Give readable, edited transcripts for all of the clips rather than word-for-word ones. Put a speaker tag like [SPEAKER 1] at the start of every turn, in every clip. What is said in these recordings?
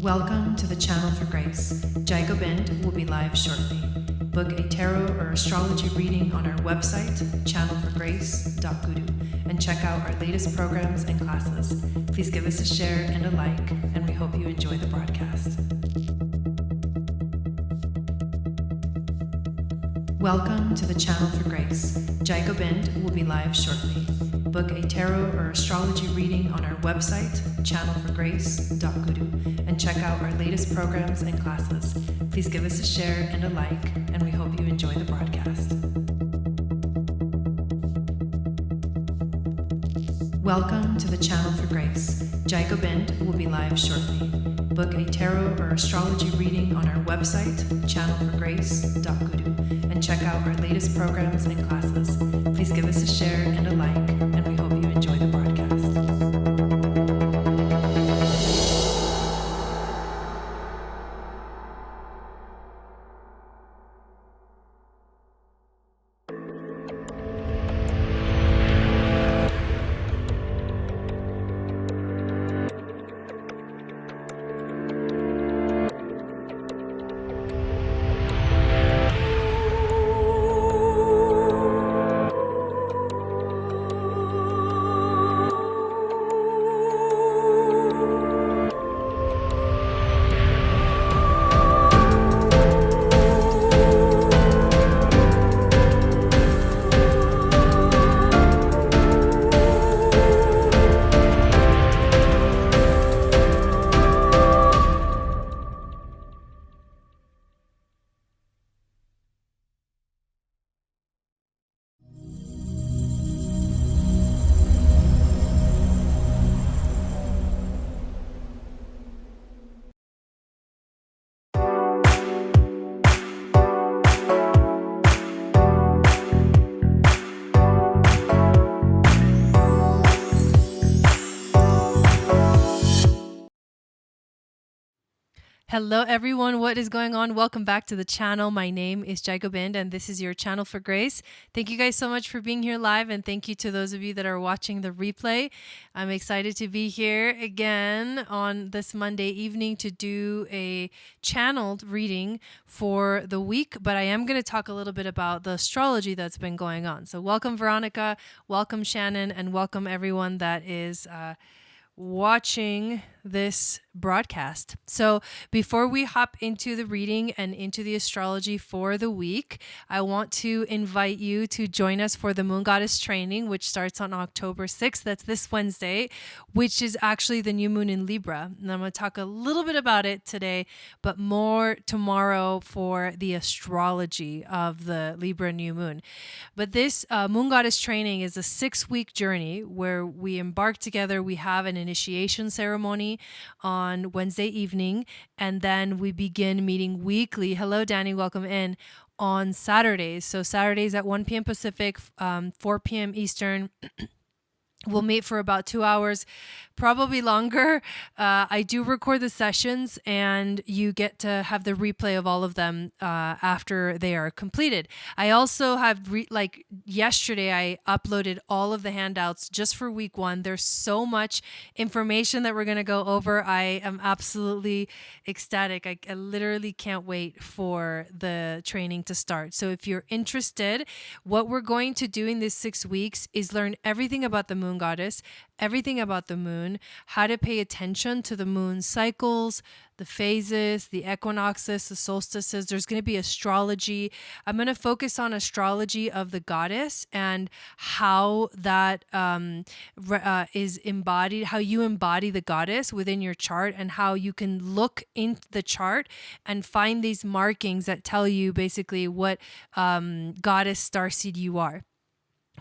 [SPEAKER 1] Welcome to the Channel for Grace. Gobind will be live shortly. Book a tarot or astrology reading on our website, channelforgrace.guru, and check out our latest programs and classes. Please give us a share and a like, and we hope you enjoy the broadcast. Welcome to the Channel for Grace. Gobind will be live shortly. Book a tarot or astrology reading on our website, channelforgrace.guru, and check out our latest programs and classes. Please give us a share and a like, and we hope you enjoy the broadcast. Welcome to the Channel for Grace. Gobind will be live shortly. Book a tarot or astrology reading on our website, channelforgrace.guru, and check out our latest programs and classes. Please give us a share and a like, and we hope you enjoy the broadcast. Hello everyone, what is going on? Welcome back to the channel. My name is Gobind and this is your Channel for Grace. Thank you guys so much for being here live, and thank you to those of you that are watching the replay. I'm excited to be here again on this Monday evening to do a channeled reading for the week, but I am going to talk a little bit about the astrology that's been going on. So welcome Veronica, welcome Shannon, and welcome everyone that is watching this broadcast. So before we hop into the reading and into the astrology for the week, I want to invite you to join us for the Moon Goddess training, which starts on October 6th. That's this Wednesday, which is actually the new moon in Libra. And I'm going to talk a little bit about it today, but more tomorrow for the astrology of the Libra new moon. But this Moon Goddess training is a 6-week journey where we embark together. We have an initiation ceremony on Wednesday evening, and then we begin meeting weekly. Hello, Danny, welcome in. On Saturdays. So Saturdays at 1 p.m. Pacific, 4 p.m. Eastern. We'll meet for about 2 hours, probably longer. I do record the sessions, and you get to have the replay of all of them after they are completed. I also have, like yesterday, I uploaded all of the handouts just for week 1. There's so much information that we're going to go over. I am absolutely ecstatic. I literally can't wait for the training to start. So if you're interested, what we're going to do in these 6 weeks is learn everything about the Moon Goddess, everything about the moon, how to pay attention to the moon cycles, the phases, the equinoxes, the solstices. There's going to be astrology. I'm going to focus on astrology of the goddess and how that is embodied, how you embody the goddess within your chart, and how you can look into the chart and find these markings that tell you basically what goddess starseed you are.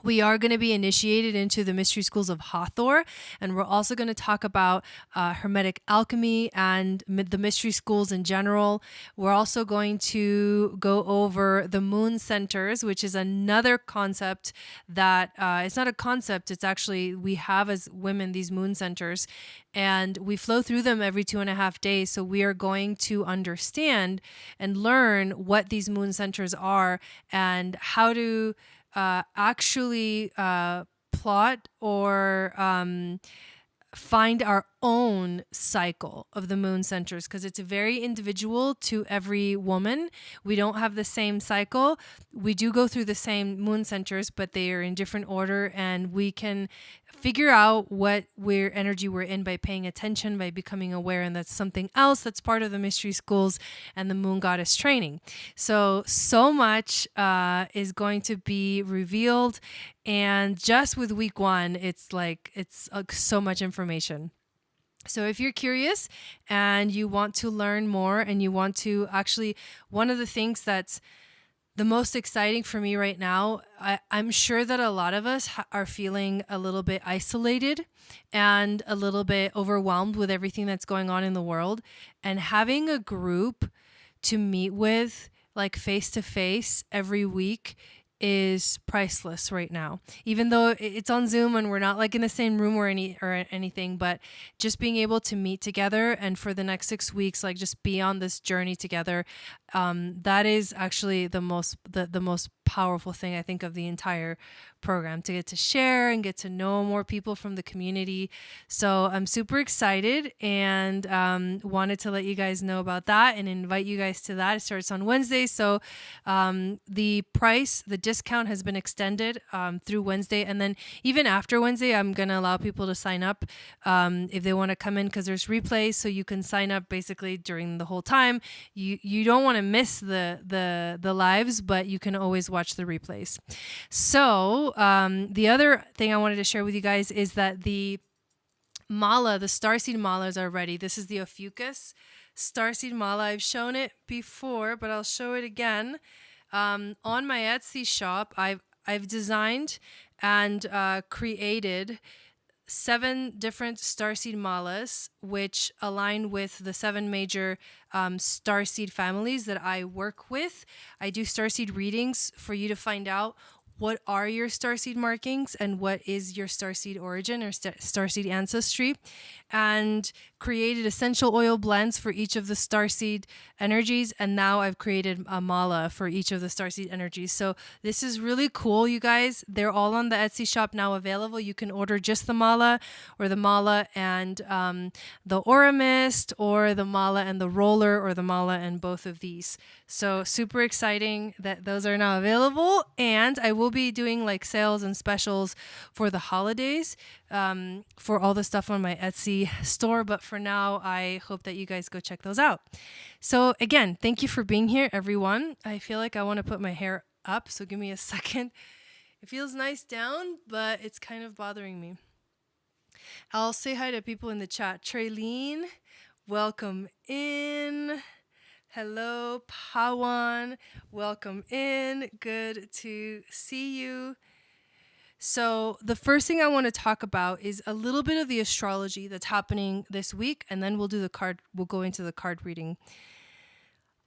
[SPEAKER 1] We are going to be initiated into the mystery schools of Hathor, and we're also going to talk about Hermetic alchemy and the mystery schools in general. We're also going to go over the moon centers, which is another concept that it's not a concept. It's actually, we have as women these moon centers, and we flow through them every 2.5 days. So we are going to understand and learn what these moon centers are and how to actually plot or find our own cycle of the moon centers because it's very individual to every woman. We don't have the same cycle. We do go through the same moon centers, but they are in different order, and we can figure out what energy we're in by paying attention, by becoming aware. And that's something else that's part of the mystery schools and the moon goddess training. So much is going to be revealed. And just with week one, it's so much information. So if you're curious and you want to learn more, and you want to actually, one of the things that's the most exciting for me right now, I'm sure that a lot of us are feeling a little bit isolated and a little bit overwhelmed with everything that's going on in the world. And having a group to meet with, like face to face every week, is priceless right now. Even though it's on Zoom and we're not like in the same room or anything, but just being able to meet together and for the next 6 weeks, like just be on this journey together, that is actually the most powerful thing I think of the entire program, to get to share and get to know more people from the community. So I'm super excited and wanted to let you guys know about that and invite you guys to that. It starts on Wednesday. So the discount has been extended through Wednesday. And then even after Wednesday, I'm going to allow people to sign up if they want to come in, because there's replays. So you can sign up basically during the whole time. You don't want to miss the lives, but you can always watch the replays. So the other thing I wanted to share with you guys is that the Starseed Malas are ready. This is the Ophiuchus Starseed Mala. I've shown it before, but I'll show it again. On my Etsy shop, I've designed and created 7 different Starseed Malas, which align with the 7 major Starseed families that I work with. I do Starseed readings for you to find out what are your Starseed markings and what is your Starseed origin or Starseed ancestry, and created essential oil blends for each of the Starseed energies. And now I've created a mala for each of the Starseed energies. So this is really cool, you guys. They're all on the Etsy shop now available. You can order just the mala, or the mala and the aura mist, or the mala and the roller, or the mala and both of these. So super exciting that those are now available. And I will be doing like sales and specials for the holidays for all the stuff on my Etsy store. But for now, I hope that you guys go check those out. So again, thank you for being here, everyone. I feel like I want to put my hair up, so give me a second. It feels nice down, but it's kind of bothering me. I'll say hi to people in the chat. Traylene, welcome in. Hello, Pawan. Welcome in. Good to see you. So the first thing I want to talk about is a little bit of the astrology that's happening this week, and then we'll go into the card reading.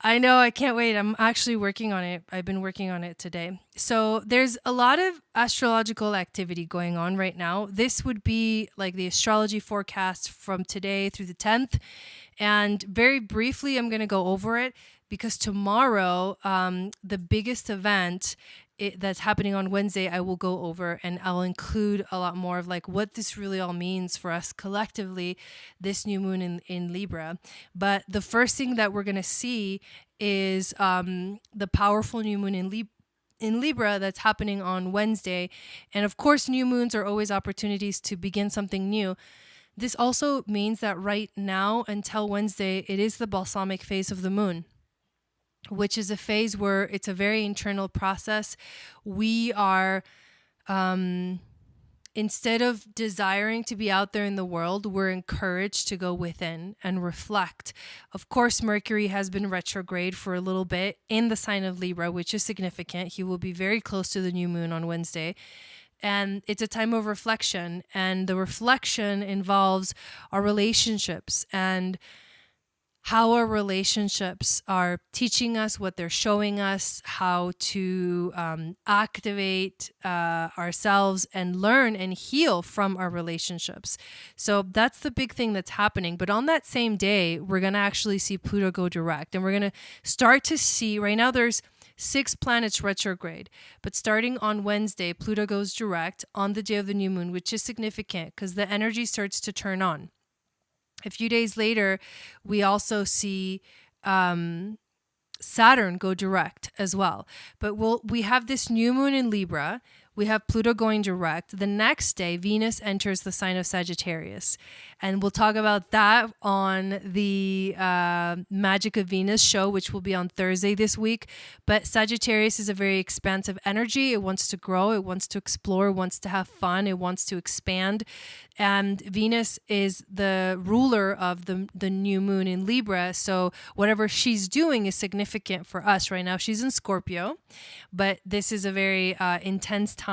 [SPEAKER 1] I know, I can't wait. I'm actually working on it. I've been working on it today. So there's a lot of astrological activity going on right now. This would be like the astrology forecast from today through the 10th. And very briefly, I'm going to go over it because tomorrow, the biggest event that's happening on Wednesday, I will go over, and I'll include a lot more of like what this really all means for us collectively, this new moon in Libra. But the first thing that we're going to see is the powerful new moon in Libra that's happening on Wednesday. And of course, new moons are always opportunities to begin something new. This also means that right now until Wednesday, it is the balsamic phase of the moon, which is a phase where it's a very internal process. We are, instead of desiring to be out there in the world, we're encouraged to go within and reflect. Of course, Mercury has been retrograde for a little bit in the sign of Libra, which is significant. He will be very close to the new moon on Wednesday. And it's a time of reflection. And the reflection involves our relationships and how our relationships are teaching us, what they're showing us, how to activate ourselves and learn and heal from our relationships. So that's the big thing that's happening. But on that same day, we're going to actually see Pluto go direct. And we're going to start to see, right now there's 6 planets retrograde, but starting on Wednesday, Pluto goes direct on the day of the new moon, which is significant because the energy starts to turn on. A few days later, we also see Saturn go direct as well. But we have this new moon in Libra. We have Pluto going direct. The next day, Venus enters the sign of Sagittarius. And we'll talk about that on the Magic of Venus show, which will be on Thursday this week. But Sagittarius is a very expansive energy. It wants to grow. It wants to explore. It wants to have fun. It wants to expand. And Venus is the ruler of the new moon in Libra. So whatever she's doing is significant for us right now. She's in Scorpio, but this is a very intense time.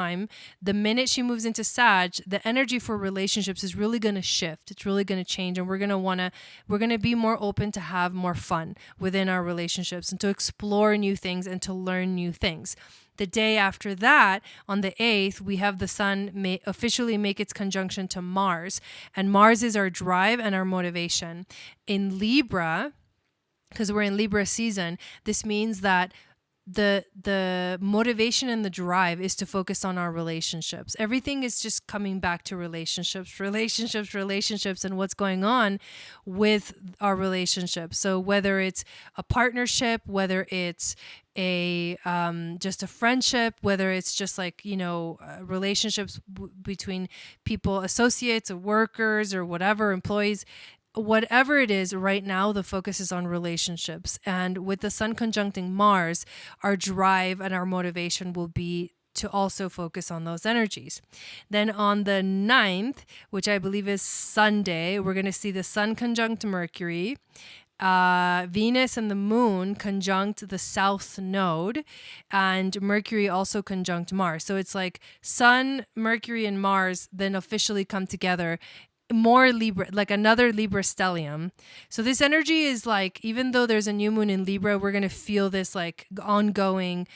[SPEAKER 1] The minute she moves into Sag, the energy for relationships is really going to shift. It's really going to change, and we're going to be more open to have more fun within our relationships and to explore new things and to learn new things. The day after that, on the 8th, we have the sun officially make its conjunction to Mars. And Mars is our drive and our motivation. In Libra, because we're in Libra season, this means that the motivation and the drive is to focus on our relationships. Everything is just coming back to relationships, and what's going on with our relationships. So whether it's a partnership, whether it's a just a friendship, whether it's just like, relationships between people, associates or workers or whatever, employees, whatever it is right now, the focus is on relationships. And with the sun conjuncting Mars, our drive and our motivation will be to also focus on those energies. Then on the 9th, which I believe is Sunday, we're going to see the sun conjunct Mercury. Venus and the moon conjunct the south node, and Mercury also conjunct Mars. So it's like Sun, Mercury, and Mars then officially come together. More Libra, like another Libra stellium. So this energy is like, even though there's a new moon in Libra, we're going to feel this like ongoing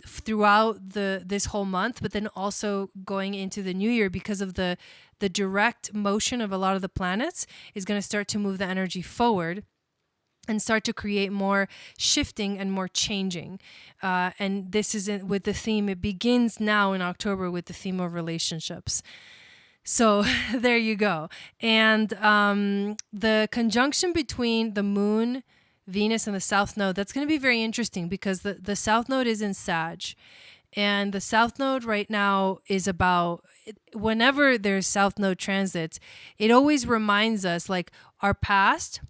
[SPEAKER 1] throughout this whole month, but then also going into the new year, because of the direct motion of a lot of the planets is going to start to move the energy forward and start to create more shifting and more changing. And this is with the theme, it begins now in October with the theme of relationships. So there you go. And the conjunction between the moon, Venus, and the south node, that's going to be very interesting, because the south node is in Sag. And the south node right now is about, whenever there's south node transits, it always reminds us like our past,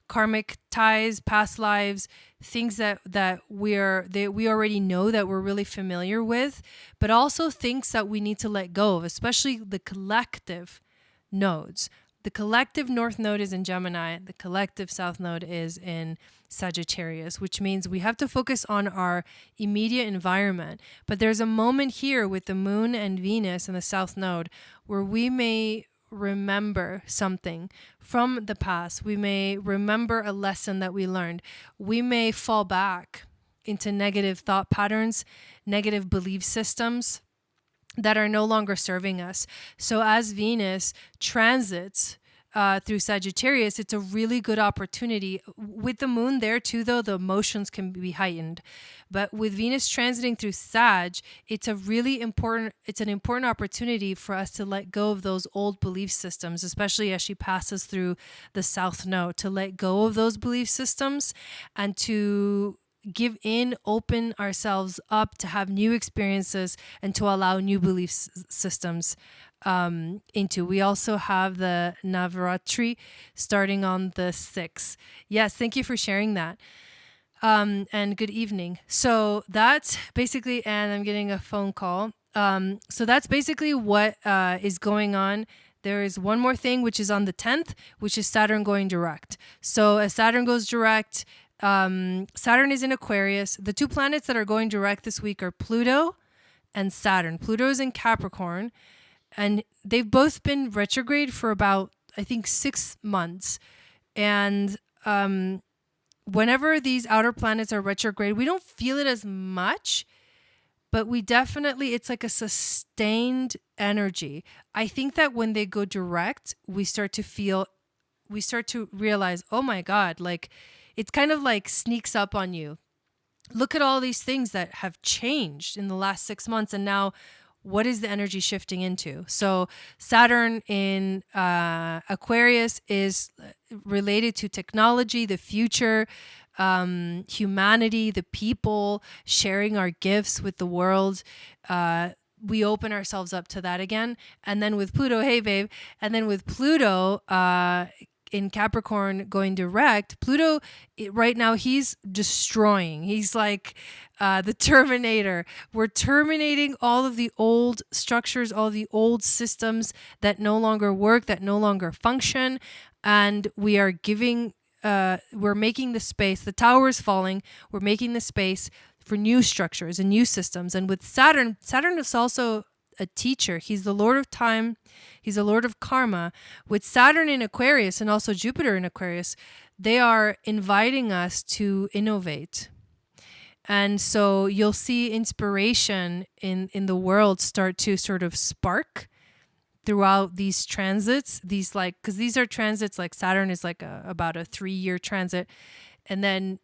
[SPEAKER 1] karmic ties, past lives, things that we already know, that we're really familiar with, but also things that we need to let go of, especially the collective nodes. The collective north node is in Gemini. The collective south node is in Sagittarius, which means we have to focus on our immediate environment. But there's a moment here with the moon and Venus and the south node where we may remember something from the past. We may remember a lesson that we learned. We may fall back into negative thought patterns, negative belief systems that are no longer serving us. So as Venus transits through Sagittarius, it's a really good opportunity. With the moon there too, though, the emotions can be heightened. But with Venus transiting through Sag, it's an important opportunity for us to let go of those old belief systems, especially as she passes through the south node, to let go of those belief systems and to give in, open ourselves up to have new experiences and to allow new belief systems into. We also have the Navaratri starting on the 6th. Yes, thank you for sharing that. And good evening. So that's basically, and I'm getting a phone call. So that's basically what is going on. There is one more thing, which is on the 10th, which is Saturn going direct. So as Saturn goes direct, Saturn is in Aquarius. The two planets that are going direct this week are Pluto and Saturn. Pluto is in Capricorn, and they've both been retrograde for about, I think, 6 months. And whenever these outer planets are retrograde, we don't feel it as much, but we definitely, it's like a sustained energy. I think that when they go direct, we start to realize, oh my God, like it's kind of like sneaks up on you. Look at all these things that have changed in the last 6 months. And now what is the energy shifting into? So Saturn in Aquarius is related to technology, the future, humanity, the people, sharing our gifts with the world. We open ourselves up to that again. And then with Pluto, hey babe, and then with Pluto in Capricorn going direct, Pluto right now, he's destroying. He's like the Terminator. We're terminating all of the old structures, all the old systems that no longer work, that no longer function. And we are giving, we're making the space, the tower is falling, we're making the space for new structures and new systems. And with Saturn, Saturn is also a teacher. He's the Lord of time. He's a Lord of karma. With Saturn in Aquarius and also Jupiter in Aquarius, they are inviting us to innovate. And so you'll see inspiration in the world start to sort of spark throughout these transits. These like, because these are transits, like Saturn is like about a 3-year transit. And then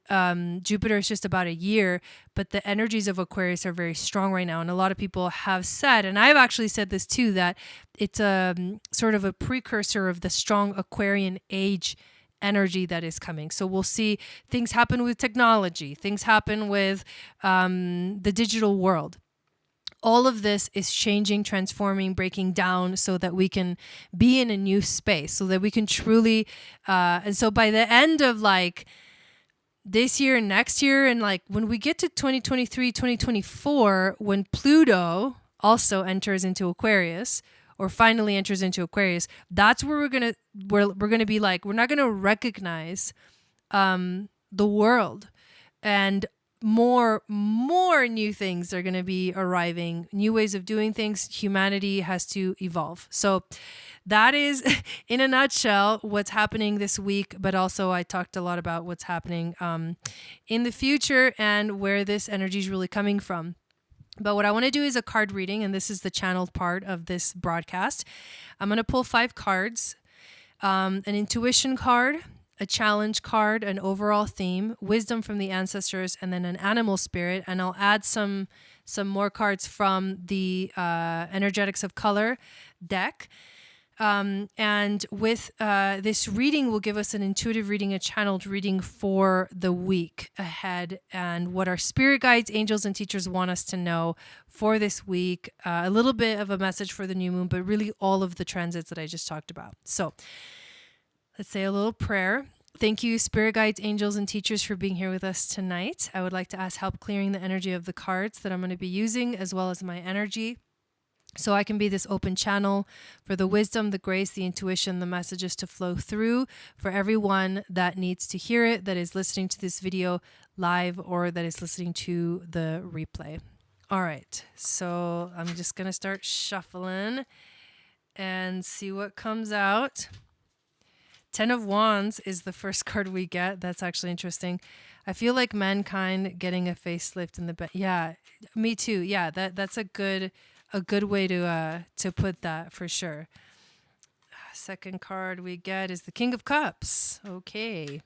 [SPEAKER 1] Jupiter is just about a year, but the energies of Aquarius are very strong right now. And a lot of people have said, and I've actually said this too, that it's a sort of a precursor of the strong Aquarian age energy that is coming. So we'll see things happen with technology, things happen with the digital world. All of this is changing, transforming, breaking down so that we can be in a new space, so that we can truly, and so by the end of like, this year and next year, and like when we get to 2023, 2024, when Pluto also enters into Aquarius, or finally enters into Aquarius, that's where we're gonna be like, we're not gonna recognize the world, and more new things are gonna be arriving, new ways of doing things. Humanity has to evolve. So that is, in a nutshell, what's happening this week. But also I talked a lot about what's happening in the future and where this energy is really coming from. But what I want to do is a card reading, and this is the channeled part of this broadcast. I'm going to pull 5 cards, an intuition card, a challenge card, an overall theme, wisdom from the ancestors, and then an animal spirit. And I'll add some more cards from the Energetics of Color deck. And with this reading will give us an intuitive reading, a channeled reading for the week ahead, and what our spirit guides, angels, and teachers want us to know for this week. A little bit of a message for the new moon, but really all of the transits that I just talked about. So let's say a little prayer. Thank you, spirit guides, angels, and teachers, for being here with us tonight. I would like to ask help clearing the energy of the cards that I'm going to be using, as well as my energy, so I can be this open channel for the wisdom, the grace, the intuition, the messages to flow through for everyone that needs to hear it, that is listening to this video live or that is listening to the replay. All right, so I'm just going to start shuffling and see what comes out. 10 of Wands is the first card we get. That's actually interesting. I feel like mankind getting a facelift in the bed. Yeah, me too. Yeah, that's a good way to put that, for sure. Second card we get is the King of Cups. Okay.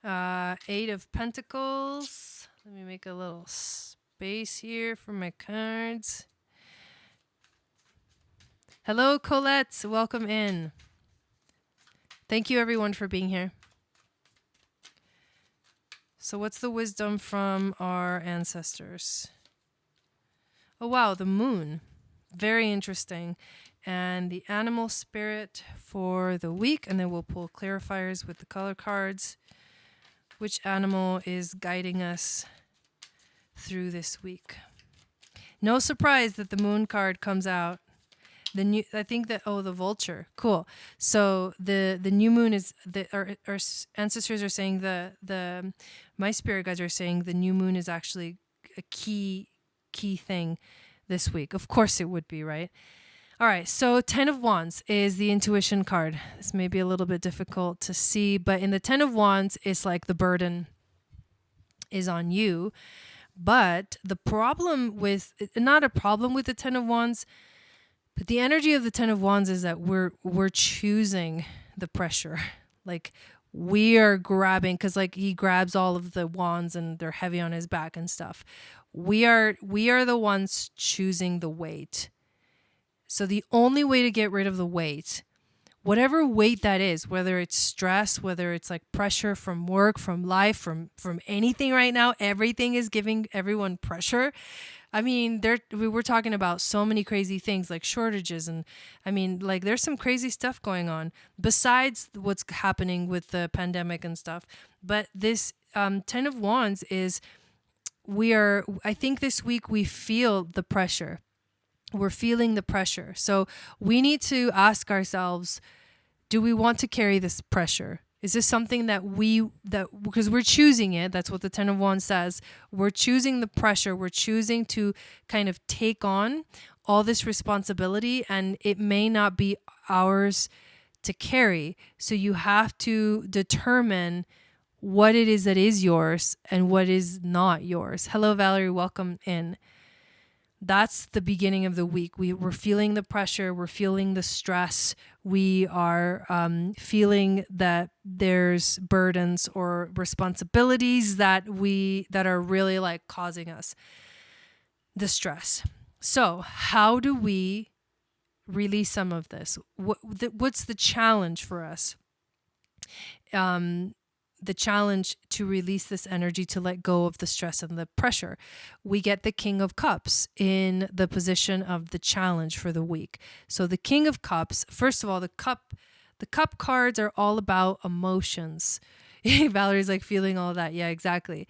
[SPEAKER 1] 8 of Pentacles. Let me make a little space here for my cards. Hello, Colette. Welcome in. Thank you, everyone, for being here. So what's the wisdom from our ancestors? Oh, wow, the moon. Very interesting. And the animal spirit for the week. And then we'll pull clarifiers with the color cards. Which animal is guiding us through this week? No surprise that the moon card comes out. I think that, the vulture. Cool. So the new moon is, our ancestors are saying my spirit guides are saying the new moon is actually a key thing this week. Of course it would be, right? All right. So 10 of Wands is the intuition card. This may be a little bit difficult to see, but in the 10 of Wands, it's like the burden is on you. But the problem with, not a problem with the 10 of Wands, but the energy of the 10 of Wands is that we're choosing the pressure. Like we are grabbing, because like he grabs all of the wands and they're heavy on his back and stuff. We are the ones choosing the weight. So the only way to get rid of the weight, whatever weight that is, whether it's stress, whether it's like pressure from work, from life, from anything right now, everything is giving everyone pressure. I mean, we were talking about so many crazy things like shortages, and I mean, like there's some crazy stuff going on besides what's happening with the pandemic and stuff. But this 10 of Wands is, I think this week we feel the pressure. We're feeling the pressure. So we need to ask ourselves, do we want to carry this pressure? Is this something that because we're choosing it, that's what the 10 of Wands says. We're choosing the pressure. We're choosing to kind of take on all this responsibility, and it may not be ours to carry. So you have to determine what it is that is yours and what is not yours. Hello, Valerie. Welcome in. That's the beginning of the week. We're feeling the pressure. We're feeling the stress. We are feeling that there's burdens or responsibilities that are really like causing us the stress. So how do we release some of this? What's the challenge for us? The challenge to release this energy, to let go of the stress and the pressure. We get the King of Cups in the position of the challenge for the week. So the King of Cups, first of all, the cup cards are all about emotions. Valerie's like feeling all of that. Yeah, exactly.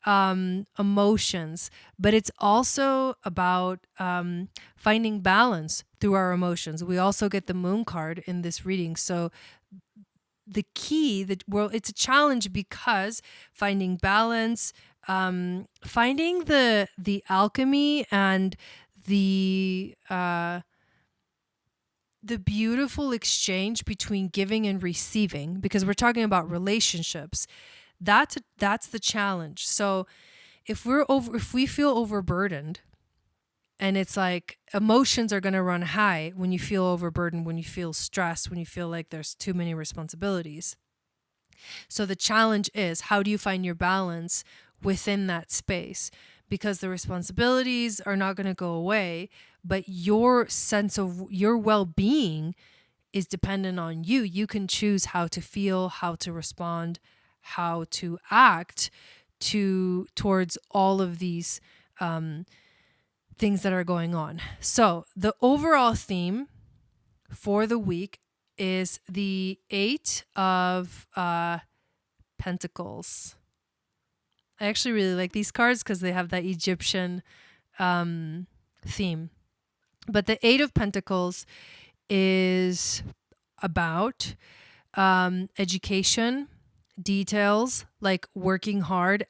[SPEAKER 1] Emotions, but it's also about finding balance through our emotions. We also get the Moon card in this reading. So the key, it's a challenge because finding balance, finding the alchemy and the beautiful exchange between giving and receiving, because we're talking about relationships. That's the challenge. So if we feel overburdened, and it's like emotions are going to run high when you feel overburdened, when you feel stressed, when you feel like there's too many responsibilities. So the challenge is, how do you find your balance within that space? Because the responsibilities are not going to go away, but your sense of your well-being is dependent on you. You can choose how to feel, how to respond, how to act towards all of these things that are going on. So the overall theme for the week is the 8 of Pentacles. I actually really like these cards because they have that Egyptian theme. But the 8 of Pentacles is about education, details, like working hard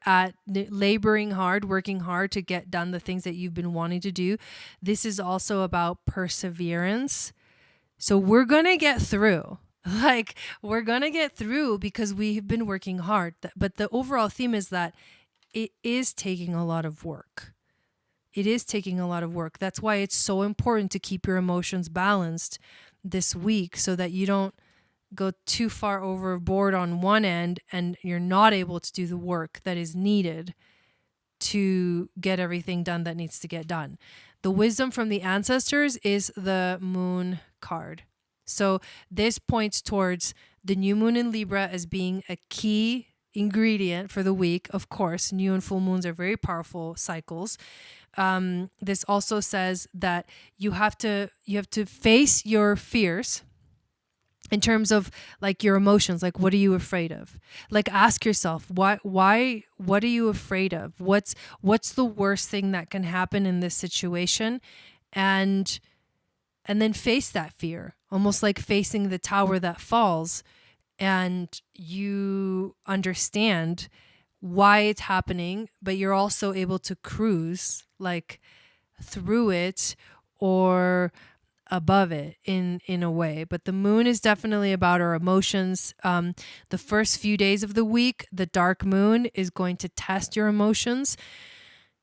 [SPEAKER 1] laboring hard, working hard to get done the things that you've been wanting to do. This is also about perseverance. So we're going to get through. We're going to get through because we've been working hard. But the overall theme is that it is taking a lot of work. It is taking a lot of work. That's why it's so important to keep your emotions balanced this week, so that you don't go too far overboard on one end and you're not able to do the work that is needed to get everything done that needs to get done. The wisdom from the ancestors is the Moon card. So this points towards the new moon in Libra as being a key ingredient for the week. Of course, new and full moons are very powerful cycles. This also says that you have to face your fears in terms of like your emotions. Like, what are you afraid of? Like, ask yourself, what are you afraid of? What's the worst thing that can happen in this situation? And then face that fear, almost like facing the tower that falls, and you understand why it's happening, but you're also able to cruise like through it or above it in a way. But the moon is definitely about our emotions. The first few days of the week, the dark moon is going to test your emotions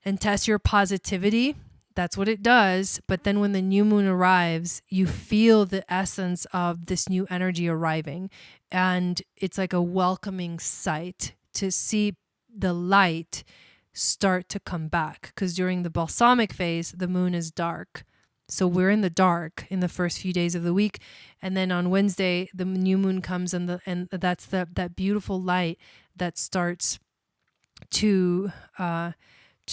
[SPEAKER 1] and test your positivity. That's what it does. But then when the new moon arrives, you feel the essence of this new energy arriving. And it's like a welcoming sight to see the light start to come back, because during the balsamic phase, the moon is dark. So we're in the dark in the first few days of the week, and then on Wednesday the new moon comes, and that's that beautiful light that starts to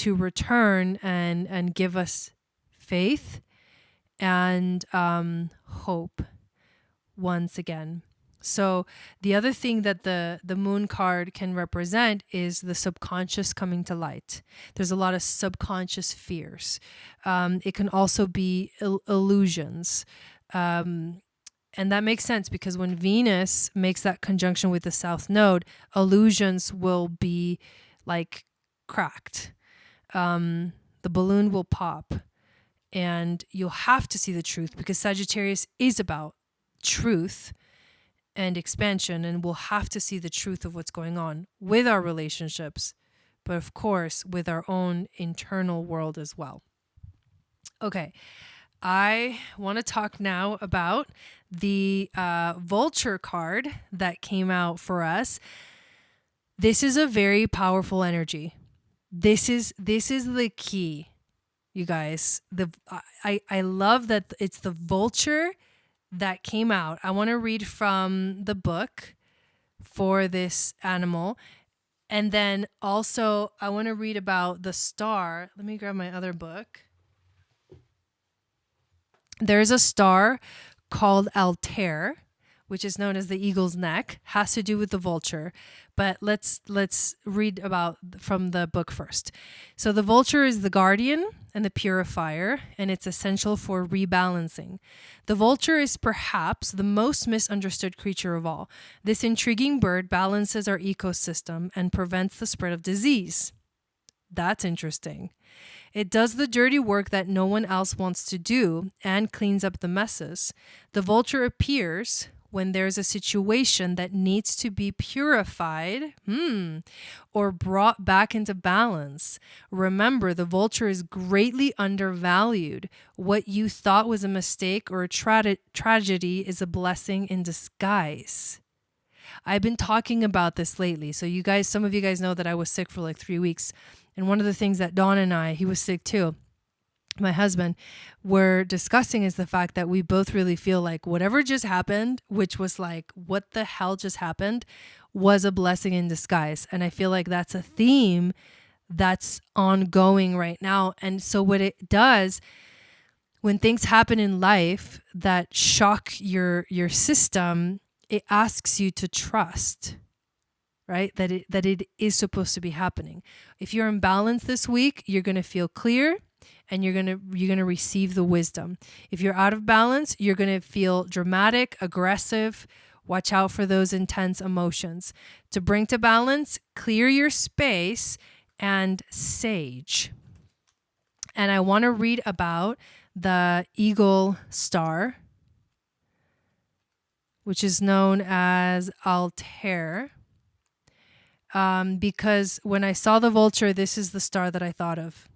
[SPEAKER 1] return and give us faith and hope once again. So the other thing that the moon card can represent is the subconscious coming to light. There's a lot of subconscious fears. It can also be illusions. And that makes sense, because when Venus makes that conjunction with the South Node, illusions will be like cracked. The balloon will pop, and you'll have to see the truth, because Sagittarius is about truth and expansion, and we'll have to see the truth of what's going on with our relationships, but of course with our own internal world as well. Okay, I want to talk now about the vulture card that came out for us. This is a very powerful energy. This is the key, you guys. I love that it's the vulture that came out. I want to read from the book for this animal. And then also I want to read about the star. Let me grab my other book. There's a star called Altair, which is known as the eagle's neck, has to do with the vulture. But let's read about from the book first. So the vulture is the guardian and the purifier, and it's essential for rebalancing. The vulture is perhaps the most misunderstood creature of all. This intriguing bird balances our ecosystem and prevents the spread of disease. That's interesting. It does the dirty work that no one else wants to do and cleans up the messes. The vulture appears when there's a situation that needs to be purified or brought back into balance. Remember, the vulture is greatly undervalued. What you thought was a mistake or a tragedy is a blessing in disguise. I've been talking about this lately. So you guys, some of you guys know that I was sick for like 3 weeks. And one of the things that Dawn and I, he was sick too, my husband, were discussing is the fact that we both really feel like whatever just happened, which was like, what the hell just happened, was a blessing in disguise. And I feel like that's a theme that's ongoing right now. And so what it does when things happen in life that shock your system, it asks you to trust, right? That it is supposed to be happening. If you're in balance this week, you're going to feel clear, and you're gonna receive the wisdom. If you're out of balance, you're gonna feel dramatic, aggressive. Watch out for those intense emotions. To bring to balance, clear your space and sage. And I want to read about the eagle star, which is known as Altair. Because when I saw the vulture, this is the star that I thought of.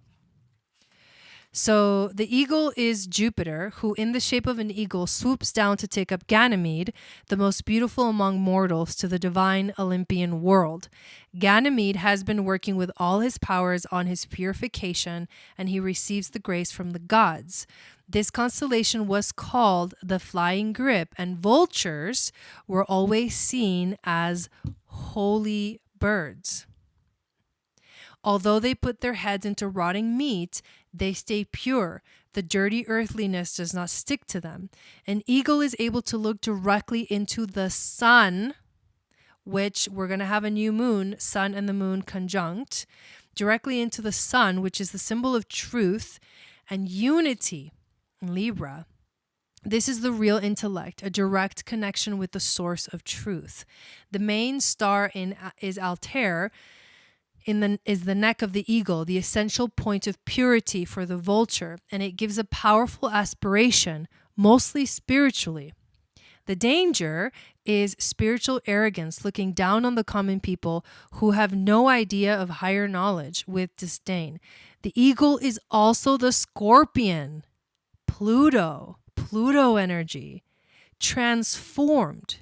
[SPEAKER 1] So the eagle is Jupiter, who in the shape of an eagle swoops down to take up Ganymede, the most beautiful among mortals, to the divine Olympian world. Ganymede has been working with all his powers on his purification, and he receives the grace from the gods. This constellation was called the Flying Grip, and vultures were always seen as holy birds. Although they put their heads into rotting meat, they stay pure. The dirty earthliness does not stick to them. An eagle is able to look directly into the sun, which we're going to have a new moon, sun and the moon conjunct, directly into the sun, which is the symbol of truth and unity in Libra. This is the real intellect, a direct connection with the source of truth. The main star is Altair, is the neck of the eagle, the essential point of purity for the vulture, and it gives a powerful aspiration, mostly spiritually. The danger is spiritual arrogance, looking down on the common people who have no idea of higher knowledge with disdain. The eagle is also the scorpion, Pluto energy, transformed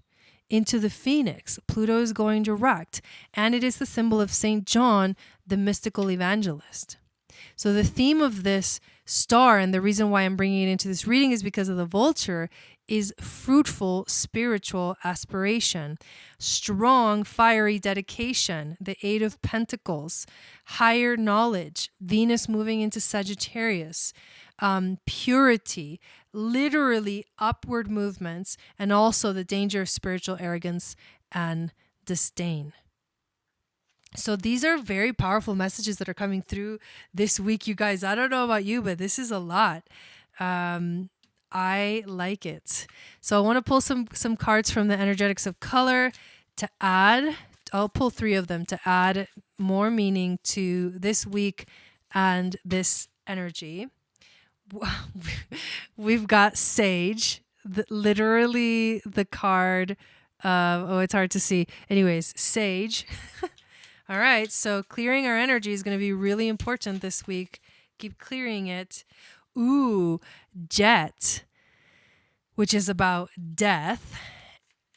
[SPEAKER 1] into the phoenix. Pluto is going direct, and it is the symbol of Saint John, the mystical evangelist. So the theme of this star, and the reason why I'm bringing it into this reading is because of the vulture, is fruitful spiritual aspiration, strong fiery dedication, the Eight of Pentacles, higher knowledge, Venus moving into Sagittarius, purity, literally upward movements, and also the danger of spiritual arrogance and disdain. So these are very powerful messages that are coming through this week, you guys. I don't know about you, but this is a lot. I like it. So I want to pull some cards from the energetics of color to add. I'll pull 3 of them to add more meaning to this week and this energy. We've got Sage, literally the card of, oh, it's hard to see. Anyways, Sage. All right, so clearing our energy is going to be really important this week. Keep clearing it. Ooh, Jet, which is about death.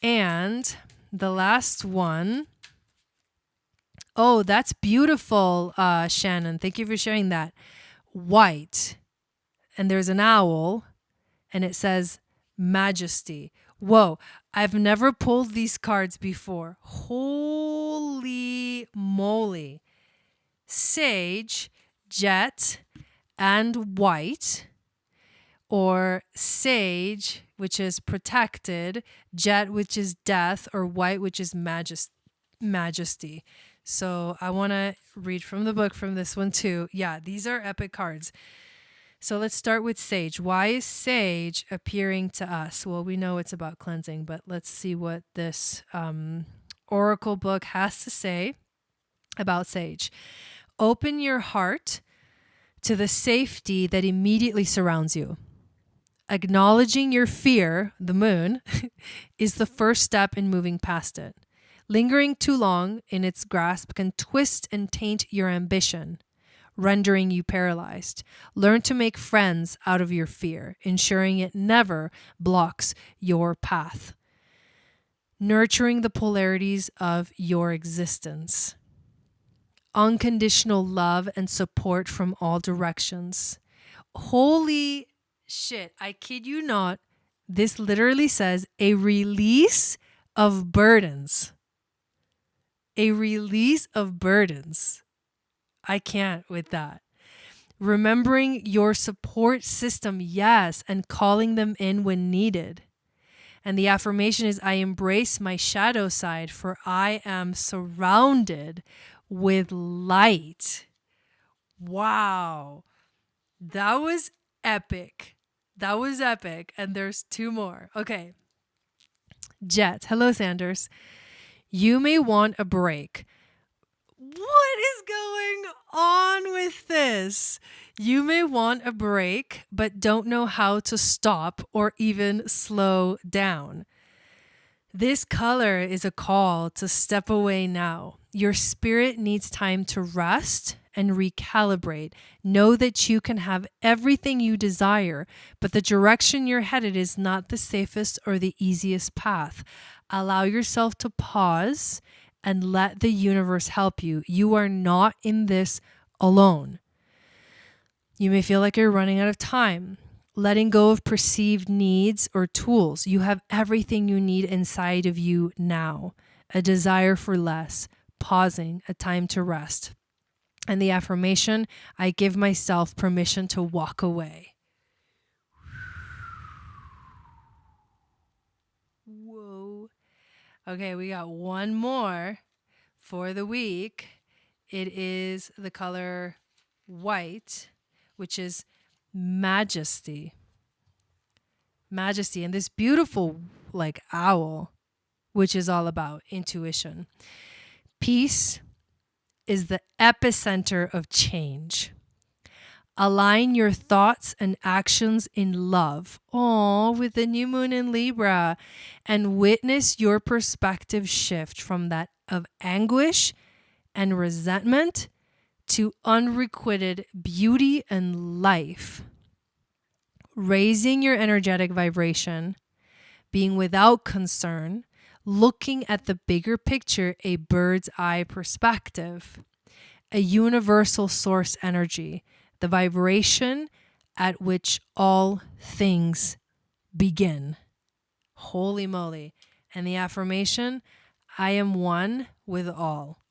[SPEAKER 1] And the last one, oh, that's beautiful, Shannon. Thank you for sharing that. White, and there's an owl, and it says Majesty. Whoa, I've never pulled these cards before. Holy moly. Sage, Jet, and White, or Sage, which is protected, Jet, which is death, or White, which is majesty. So I want to read from the book from this one too. Yeah, these are epic cards. So let's start with Sage. Why is Sage appearing to us? Well, we know it's about cleansing, but let's see what this oracle book has to say about Sage. Open your heart to the safety that immediately surrounds you. Acknowledging your fear, the moon, is the first step in moving past it. Lingering too long in its grasp can twist and taint your ambition, rendering you paralyzed. Learn to make friends out of your fear, ensuring it never blocks your path. Nurturing the polarities of your existence. Unconditional love and support from all directions. Holy shit, I kid you not. This literally says a release of burdens. A release of burdens. I can't with that. Remembering your support system, yes, and calling them in when needed. And the affirmation is, I embrace my shadow side, for I am surrounded with light. Wow. That was epic. That was epic. And there's 2 more. Okay. Jet. Hello, Sanders. You may want a break. What is going on with this? You may want a break, but don't know how to stop or even slow down. This color is a call to step away now. Your spirit needs time to rest and recalibrate. Know that you can have everything you desire, but the direction you're headed is not the safest or the easiest path. Allow yourself to pause and let the universe help you. You are not in this alone. You may feel like you're running out of time, letting go of perceived needs or tools. You have everything you need inside of you now. A desire for less, pausing, a time to rest. And the affirmation, I give myself permission to walk away. Whoa. Okay, we got one more for the week. It is the color white, which is majesty. Majesty. And this beautiful like owl, which is all about intuition. Peace is the epicenter of change. Align your thoughts and actions in love. With the new moon in Libra. And witness your perspective shift from that of anguish and resentment to unrequited beauty and life. Raising your energetic vibration, being without concern, looking at the bigger picture, a bird's eye perspective, a universal source energy, the vibration at which all things begin. Holy moly. And the affirmation, I am one with all.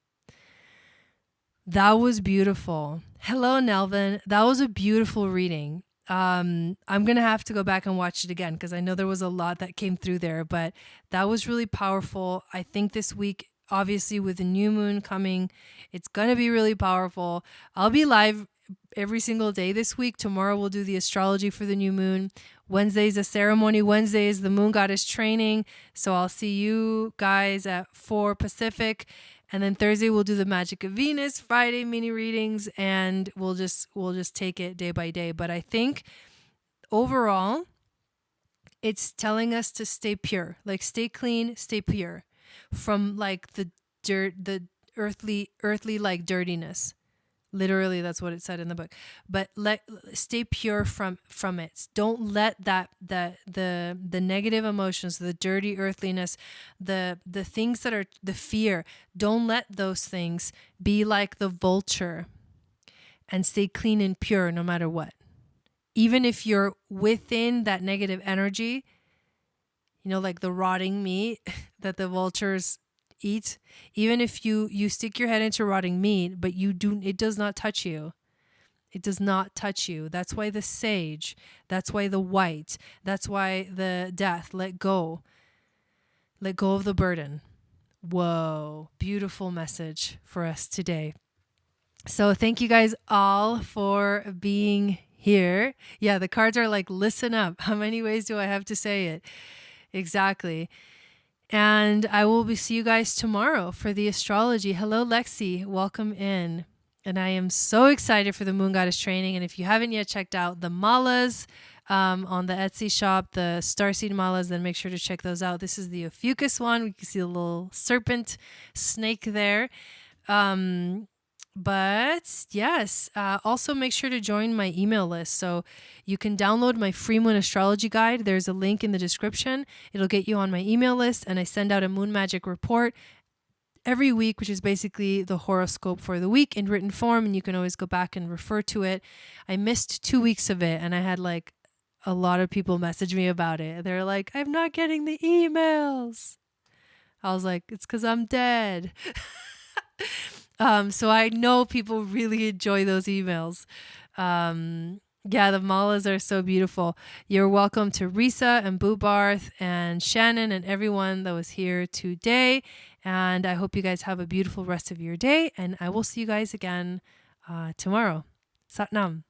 [SPEAKER 1] That was beautiful. Hello, Nelvin. That was a beautiful reading. I'm going to have to go back and watch it again because I know there was a lot that came through there, but that was really powerful. I think this week, obviously with the new moon coming, it's going to be really powerful. I'll be live every single day this week. Tomorrow we'll do the astrology for the new moon. Wednesday is a ceremony. Wednesday is the moon goddess training. So I'll see you guys at 4 Pacific. And then Thursday we'll do the magic of Venus, Friday mini readings, and we'll just take it day by day. But I think overall, it's telling us to stay pure, like stay clean, stay pure from like the dirt, the earthly like dirtiness. Literally, that's what it said in the book. But stay pure from it. Don't let that the negative emotions, the dirty earthliness, the things that are the fear. Don't let those things be like the vulture, and stay clean and pure no matter what. Even if you're within that negative energy, you know, like the rotting meat that the vultures eat, even if you stick your head into rotting meat, but it does not touch you. It does not touch you. That's why the sage, that's why the white, that's why the death, let go of the burden. Whoa, beautiful message for us today. So thank you guys all for being here. Yeah, the cards are like, listen up. How many ways do I have to say it? Exactly. And I will see you guys tomorrow for the astrology. Hello, Lexi. Welcome in. And I am so excited for the Moon Goddess training. And if you haven't yet checked out the Malas on the Etsy shop, the Starseed Malas, then make sure to check those out. This is the Ophiuchus one. We can see a little serpent snake there. But yes, also make sure to join my email list. So you can download my free moon astrology guide. There's a link in the description. It'll get you on my email list, and I send out a moon magic report every week, which is basically the horoscope for the week in written form. And you can always go back and refer to it. I missed 2 weeks of it, and I had like a lot of people message me about it. They're like, I'm not getting the emails. I was like, it's because I'm dead. So I know people really enjoy those emails. Yeah, the Malas are so beautiful. You're welcome to Risa and Boo Barth and Shannon and everyone that was here today. And I hope you guys have a beautiful rest of your day. And I will see you guys again tomorrow. Sat Nam.